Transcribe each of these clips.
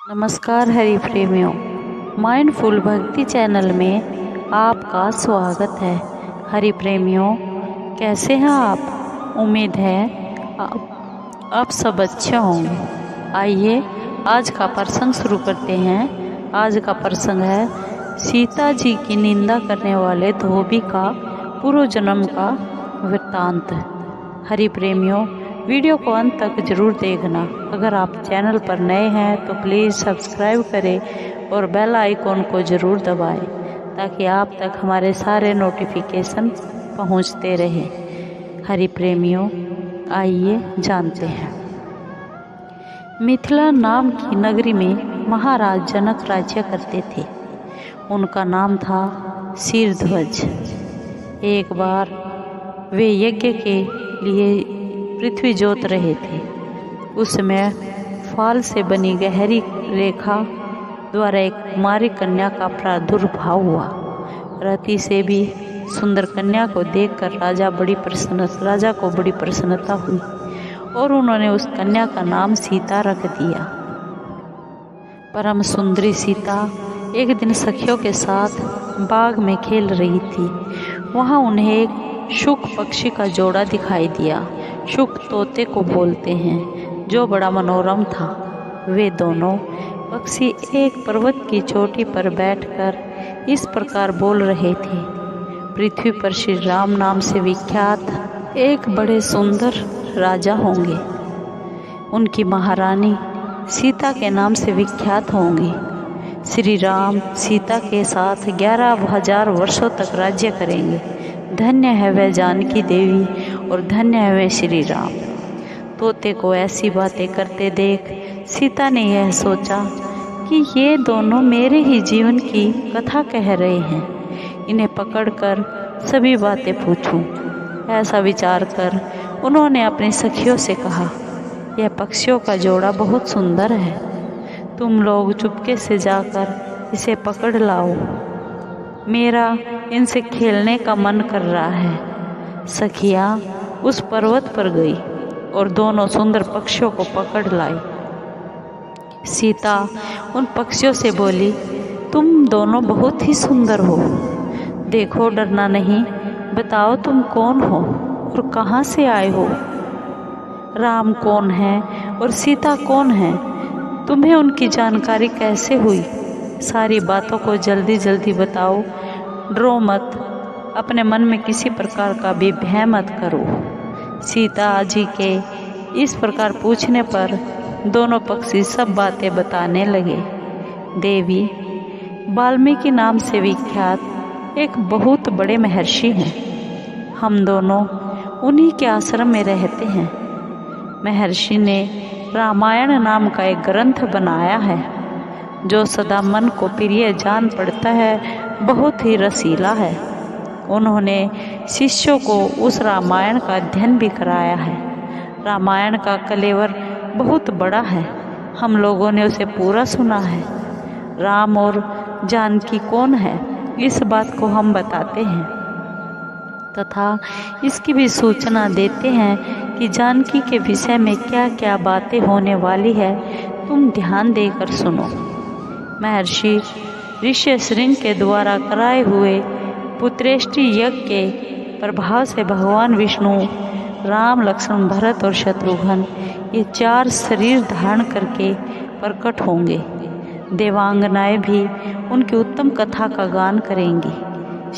नमस्कार हरि प्रेमियों, माइंडफुल भक्ति चैनल में आपका स्वागत है। हरि प्रेमियों, कैसे हैं आप? उम्मीद है आप सब अच्छे होंगे। आइए आज का प्रसंग शुरू करते हैं। आज का प्रसंग है सीता जी की निंदा करने वाले धोबी का पूर्व जन्म का वृत्तांत। हरि प्रेमियों, वीडियो को अंत तक जरूर देखना। अगर आप चैनल पर नए हैं तो प्लीज़ सब्सक्राइब करें और बेल आइकॉन को ज़रूर दबाएं ताकि आप तक हमारे सारे नोटिफिकेशन पहुंचते रहें। हरि प्रेमियों, आइए जानते हैं। मिथिला नाम की नगरी में महाराज जनक राज्य करते थे। उनका नाम था शीरध्वज। एक बार वे यज्ञ के लिए पृथ्वी जोत रहे थे। उस समय फाल से बनी गहरी रेखा द्वारा एक कुमारी कन्या का प्रादुर्भाव हुआ। रति से भी सुंदर कन्या को देखकर राजा को बड़ी प्रसन्नता हुई और उन्होंने उस कन्या का नाम सीता रख दिया। परम सुंदरी सीता एक दिन सखियों के साथ बाग में खेल रही थी। वहां उन्हें एक शुक पक्षी का जोड़ा दिखाई दिया। शुक तोते को बोलते हैं, जो बड़ा मनोरम था। वे दोनों पक्षी एक पर्वत की चोटी पर बैठकर इस प्रकार बोल रहे थे। पृथ्वी पर श्री राम नाम से विख्यात एक बड़े सुंदर राजा होंगे। उनकी महारानी सीता के नाम से विख्यात होंगी। श्री राम सीता के साथ 11,000 वर्षों तक राज्य करेंगे। धन्य है वह जानकी देवी और धन्य है वह श्री राम। तोते को ऐसी बातें करते देख सीता ने यह सोचा कि ये दोनों मेरे ही जीवन की कथा कह रहे हैं। इन्हें पकड़कर सभी बातें पूछूं। ऐसा विचार कर उन्होंने अपनी सखियों से कहा, यह पक्षियों का जोड़ा बहुत सुंदर है। तुम लोग चुपके से जाकर इसे पकड़ लाओ। मेरा इनसे खेलने का मन कर रहा है। सखियाँ उस पर्वत पर गई और दोनों सुंदर पक्षियों को पकड़ लाई। सीता उन पक्षियों से बोली, तुम दोनों बहुत ही सुंदर हो। देखो, डरना नहीं। बताओ तुम कौन हो और कहाँ से आए हो? राम कौन है और सीता कौन है? तुम्हें उनकी जानकारी कैसे हुई? सारी बातों को जल्दी जल्दी बताओ। डरो मत। अपने मन में किसी प्रकार का भी भय मत करो। सीता जी के इस प्रकार पूछने पर दोनों पक्षी सब बातें बताने लगे। देवी, वाल्मीकि नाम से विख्यात एक बहुत बड़े महर्षि हैं। हम दोनों उन्हीं के आश्रम में रहते हैं। महर्षि ने रामायण नाम का एक ग्रंथ बनाया है जो सदा मन को प्रिय जान पड़ता है, बहुत ही रसीला है। उन्होंने शिष्यों को उस रामायण का अध्ययन भी कराया है। रामायण का कलेवर बहुत बड़ा है। हम लोगों ने उसे पूरा सुना है। राम और जानकी कौन है, इस बात को हम बताते हैं तथा इसकी भी सूचना देते हैं कि जानकी के विषय में क्या क्या बातें होने वाली है। तुम ध्यान देकर सुनो। महर्षि ऋष्यशृंग के द्वारा कराए हुए पुत्रेष्टि यज्ञ के प्रभाव से भगवान विष्णु राम, लक्ष्मण, भरत और शत्रुघ्न ये 4 शरीर धारण करके प्रकट होंगे। देवांगनाएं भी उनकी उत्तम कथा का गान करेंगी।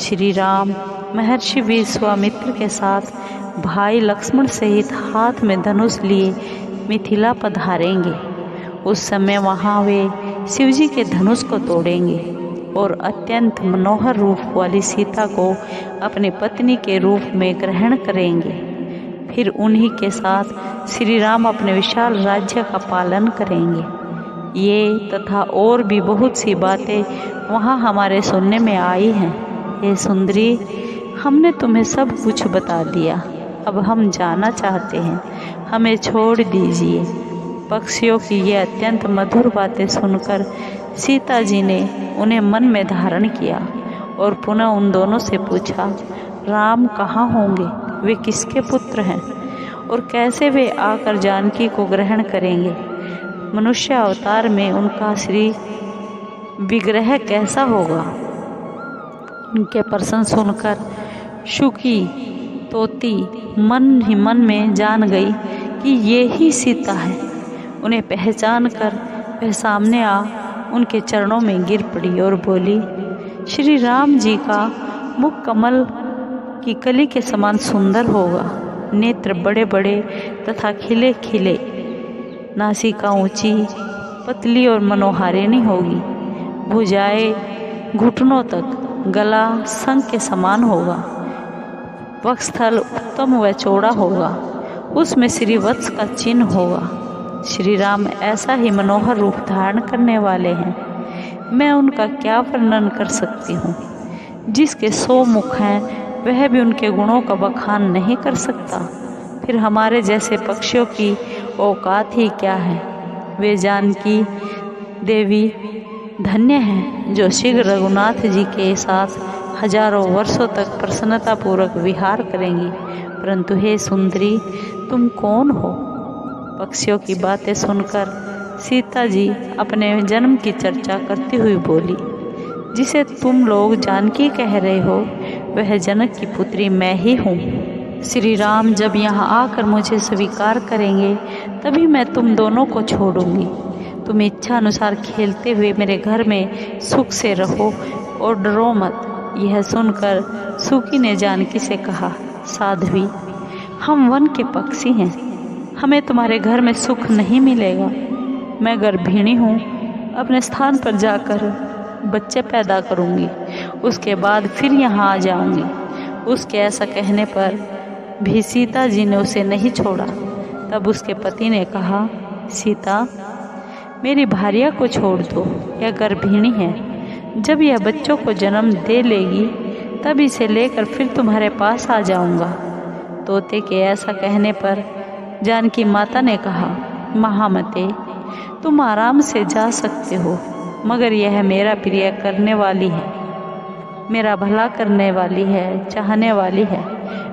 श्री राम महर्षि विश्वामित्र के साथ भाई लक्ष्मण सहित हाथ में धनुष लिए मिथिला पधारेंगे। उस समय वहाँ वे शिवजी के धनुष को तोड़ेंगे और अत्यंत मनोहर रूप वाली सीता को अपनी पत्नी के रूप में ग्रहण करेंगे। फिर उन्हीं के साथ श्री राम अपने विशाल राज्य का पालन करेंगे। ये तथा और भी बहुत सी बातें वहाँ हमारे सुनने में आई हैं। ये सुंदरी, हमने तुम्हें सब कुछ बता दिया। अब हम जाना चाहते हैं, हमें छोड़ दीजिए। पक्षियों की ये अत्यंत मधुर बातें सुनकर सीता जी ने उन्हें मन में धारण किया और पुनः उन दोनों से पूछा, राम कहाँ होंगे? वे किसके पुत्र हैं और कैसे वे आकर जानकी को ग्रहण करेंगे? मनुष्य अवतार में उनका श्री विग्रह कैसा होगा। उनके प्रश्न सुनकर शुकी तोती मन ही मन में जान गई कि ये ही सीता है। उन्हें पहचान कर वह सामने आ उनके चरणों में गिर पड़ी और बोली, श्री राम जी का मुख कमल की कली के समान सुंदर होगा, नेत्र बड़े बड़े तथा खिले खिले, नासिका ऊंची पतली और मनोहारिणी होगी, भुजाएं घुटनों तक, गला शंख के समान होगा, वक्षस्थल उत्तम व चौड़ा होगा, उसमें श्रीवत्स का चिन्ह होगा। श्री राम ऐसा ही मनोहर रूप धारण करने वाले हैं, मैं उनका क्या वर्णन कर सकती हूँ। जिसके 100 मुख हैं वह भी उनके गुणों का बखान नहीं कर सकता। फिर हमारे जैसे पक्षियों की औकात ही क्या है। वे जानकी देवी धन्य हैं जो शीघ्र रघुनाथ जी के साथ हजारों वर्षों तक प्रसन्नतापूर्वक विहार करेंगी। परंतु हे सुंदरी, तुम कौन हो। पक्षियों की बातें सुनकर सीता जी अपने जन्म की चर्चा करती हुई बोली, जिसे तुम लोग जानकी कह रहे हो वह जनक की पुत्री मैं ही हूँ। श्री राम जब यहाँ आकर मुझे स्वीकार करेंगे तभी मैं तुम दोनों को छोड़ूंगी। तुम इच्छा अनुसार खेलते हुए मेरे घर में सुख से रहो और डरो मत। यह सुनकर सुकी ने जानकी से कहा, साध्वी, हम वन के पक्षी हैं, हमें तुम्हारे घर में सुख नहीं मिलेगा। मैं गर्भिणी हूँ, अपने स्थान पर जाकर बच्चे पैदा करूँगी, उसके बाद फिर यहाँ आ जाऊँगी। उसके ऐसा कहने पर भी सीता जी ने उसे नहीं छोड़ा। तब उसके पति ने कहा, सीता, मेरी भार्या को छोड़ दो, यह गर्भिणी है। जब यह बच्चों को जन्म दे लेगी तब इसे लेकर फिर तुम्हारे पास आ जाऊँगा। तोते के ऐसा कहने पर जानकी माता ने कहा, महामते, तुम आराम से जा सकते हो, मगर यह मेरा प्रिय करने वाली है, मेरा भला करने वाली है, चाहने वाली है।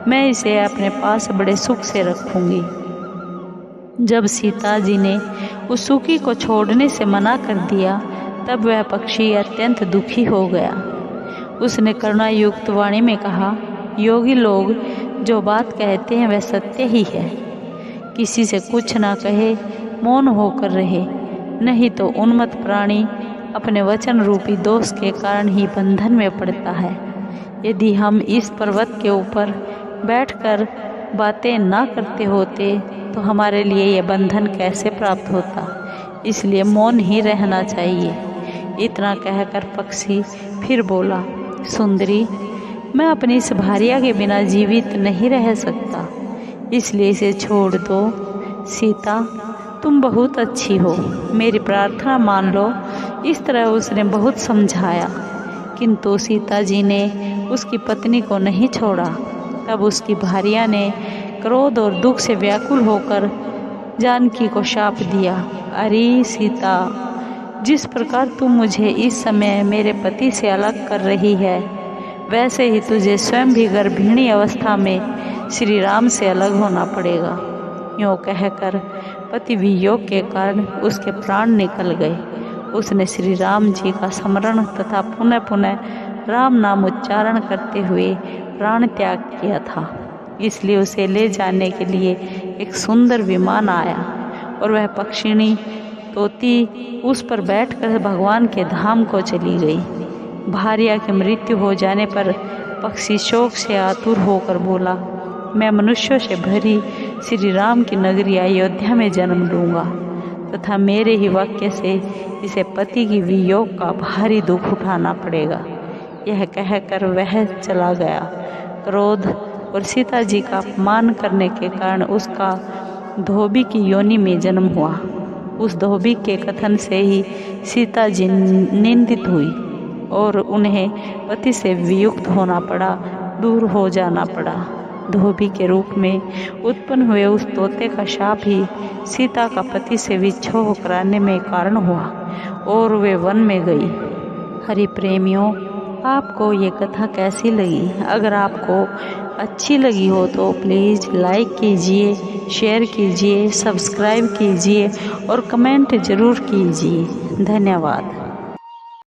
मैं इसे अपने पास बड़े सुख से रखूंगी। जब सीता जी ने उस सुकी को छोड़ने से मना कर दिया तब वह पक्षी अत्यंत दुखी हो गया। उसने करुणा युक्त वाणी में कहा, योगी लोग जो बात कहते हैं वह सत्य ही है। किसी से कुछ ना कहे, मौन होकर रहे, नहीं तो उन्मत्त प्राणी अपने वचन रूपी दोष के कारण ही बंधन में पड़ता है। यदि हम इस पर्वत के ऊपर बैठकर बातें ना करते होते तो हमारे लिए यह बंधन कैसे प्राप्त होता। इसलिए मौन ही रहना चाहिए। इतना कहकर पक्षी फिर बोला, सुंदरी, मैं अपनी इस भार्या के बिना जीवित नहीं रह सकता, इसलिए इसे छोड़ दो। सीता, तुम बहुत अच्छी हो, मेरी प्रार्थना मान लो। इस तरह उसने बहुत समझाया, किंतु सीता जी ने उसकी पत्नी को नहीं छोड़ा। तब उसकी भार्या ने क्रोध और दुख से व्याकुल होकर जानकी को शाप दिया, अरे सीता, जिस प्रकार तुम मुझे इस समय मेरे पति से अलग कर रही है, वैसे ही तुझे स्वयं भी गर्भिणी अवस्था में श्री राम से अलग होना पड़ेगा। यूँ कहकर पति वियोग के कारण उसके प्राण निकल गए। उसने श्री राम जी का स्मरण तथा पुनः पुनः राम नाम उच्चारण करते हुए प्राण त्याग किया था। इसलिए उसे ले जाने के लिए एक सुंदर विमान आया और वह पक्षिणी तोती उस पर बैठकर भगवान के धाम को चली गई। भार्या की मृत्यु हो जाने पर पक्षी शोक से आतुर होकर बोला, मैं मनुष्यों से भरी श्री राम की नगरी अयोध्या में जन्म लूँगा तथा मेरे ही वाक्य से इसे पति की वियोग का भारी दुख उठाना पड़ेगा। यह कहकर वह चला गया। क्रोध और सीता जी का अपमान करने के कारण उसका धोबी की योनि में जन्म हुआ। उस धोबी के कथन से ही सीता जी निंदित हुई और उन्हें पति से वियुक्त होना पड़ा, दूर हो जाना पड़ा। धोबी के रूप में उत्पन्न हुए उस तोते का शाप ही सीता का पति से विच्छोह कराने में कारण हुआ और वे वन में गई। हरि प्रेमियों, आपको ये कथा कैसी लगी? अगर आपको अच्छी लगी हो तो प्लीज़ लाइक कीजिए, शेयर कीजिए, सब्सक्राइब कीजिए और कमेंट ज़रूर कीजिए। धन्यवाद।